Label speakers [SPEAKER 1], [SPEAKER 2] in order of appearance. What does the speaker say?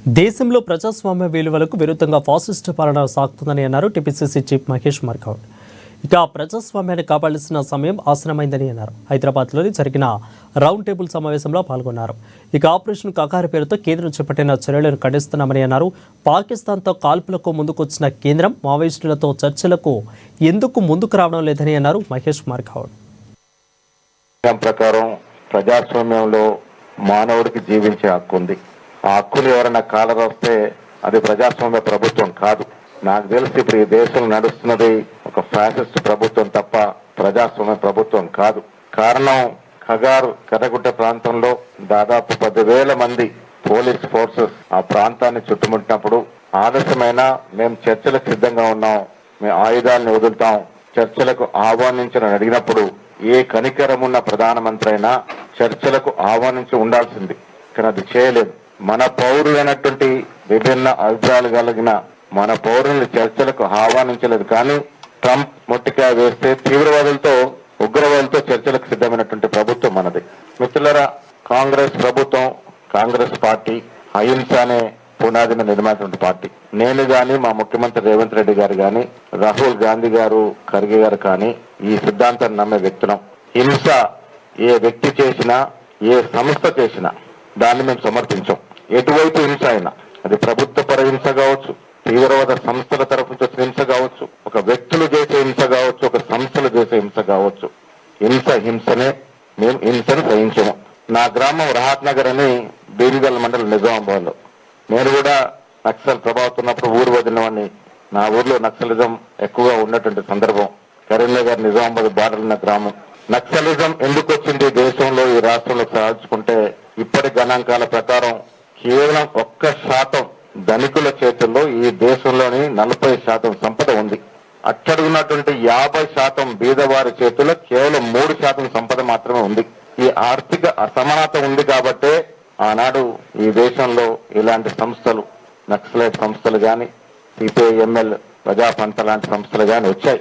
[SPEAKER 1] దేశంలో ప్రజాస్వామ్య విలువలకు విరుద్ధంగా ఫాసిస్ట్ పాలన సాగుతుందని అన్నారు టీపీసీసీ చీఫ్ మహేష్ మర్గౌడ్. ఇక ప్రజాస్వామ్యాన్ని కాపాడాల్సిన సమయం ఆసనమైందని అన్నారు. హైదరాబాద్లోని జరిగిన రౌండ్ టేబుల్ సమావేశంలో పాల్గొన్నారు. ఇక ఆపరేషన్ కకారి పేరుతో కేంద్రం చేపట్టిన చర్యలను ఖండిస్తున్నామని అన్నారు. పాకిస్తాన్తో కాల్పులకు ముందుకొచ్చిన కేంద్రం మావోయిస్టులతో చర్చలకు ఎందుకు ముందుకు రావడం లేదని అన్నారు మహేష్ మర్గౌడ్.
[SPEAKER 2] ప్రకారం ప్రజాస్వామ్యంలో మానవుడికి జీవించే హక్కు ఉంది. ఆ హక్కులు ఎవరైనా కాలరాస్తే అది ప్రజాస్వామ్య ప్రభుత్వం కాదు. నాకు తెలిసి ఇప్పుడు ఈ దేశంలో నడుస్తున్నది ఒక ఫ్యాసిస్ట్ ప్రభుత్వం తప్ప ప్రజాస్వామ్య ప్రభుత్వం కాదు. కారణం ఖగార్ కరగుట్ట ప్రాంతంలో దాదాపు 10,000 మంది పోలీస్ ఫోర్సెస్ ఆ ప్రాంతాన్ని చుట్టుముట్టినప్పుడు ఆలస్యమైన మేము చర్చలకు సిద్ధంగా ఉన్నాం, మేము ఆయుధాలను వదులుతాం, చర్చలకు ఆహ్వానించని అడిగినప్పుడు ఏ కనికరం ఉన్న ప్రధానమంత్రి అయినా చర్చలకు ఆహ్వానించి ఉండాల్సింది. కానీ అది చేయలేదు. మన పౌరులైనటువంటి విభిన్న అభిప్రాయాలు కలిగిన మన పౌరుల్ని చర్చలకు ఆహ్వానించలేదు. కానీ ట్రంప్ మొట్టికాయ వేస్తే తీవ్రవాదులతో ఉగ్రవాదులతో చర్చలకు సిద్ధమైనటువంటి ప్రభుత్వం మనది. మిత్రులారా, కాంగ్రెస్ ప్రభుత్వం, కాంగ్రెస్ పార్టీ అహింస అనే పునాదిని నిర్మించినటువంటి పార్టీ. నేను గాని, మా ముఖ్యమంత్రి రేవంత్ రెడ్డి గారు గాని, రాహుల్ గాంధీ గారు, ఖర్గే గారు కానీ ఈ సిద్ధాంతాన్ని నమ్మే వ్యక్తులం. హింస ఏ వ్యక్తి చేసినా, ఏ సంస్థ చేసినా దాన్ని మేము సమర్థించాం. ఎటువైపు హింస అయినా, అది ప్రభుత్వ పర హింస కావచ్చు, తీవ్రవాద సంస్థల తరఫు నుంచి వచ్చిన హింస కావచ్చు, ఒక వ్యక్తులు చేసే హింస కావచ్చు, ఒక సంస్థలు చేసే హింస కావచ్చు. హింసనే మేము హింసను సహించాము. నా గ్రామం రహాత్ నగర్ అని బీరిగల్ మండలం నిజామాబాద్ లో. నేను కూడా నక్సల్ ప్రభావితం ఉన్నప్పుడు ఊరు వదిలినవాడిని. నా ఊర్లో నక్సలిజం ఎక్కువగా ఉన్నటువంటి సందర్భం. కరీంనగర్ నిజామాబాద్ బార్డర్ ఉన్న గ్రామం. నక్సలిజం ఎందుకు వచ్చింది దేశంలో, ఈ రాష్ట్రంలో సాధించుకుంటే ఇప్పటి గణాంకాల ప్రకారం కేవలం 1% ధనికుల చేతుల్లో ఈ దేశంలోని 40% సంపద ఉంది. అట్టడుగున్నటువంటి 50% బీదవారి చేతుల్లో కేవలం 3% సంపద మాత్రమే ఉంది. ఈ ఆర్థిక అసమానత ఉంది కాబట్టే ఆనాడు ఈ దేశంలో ఇలాంటి సంస్థలు, నక్సలైట్ సంస్థలు గాని, సిపిఐ ఎంఎల్, ప్రజాపంత లాంటి సంస్థలు గాని వచ్చాయి.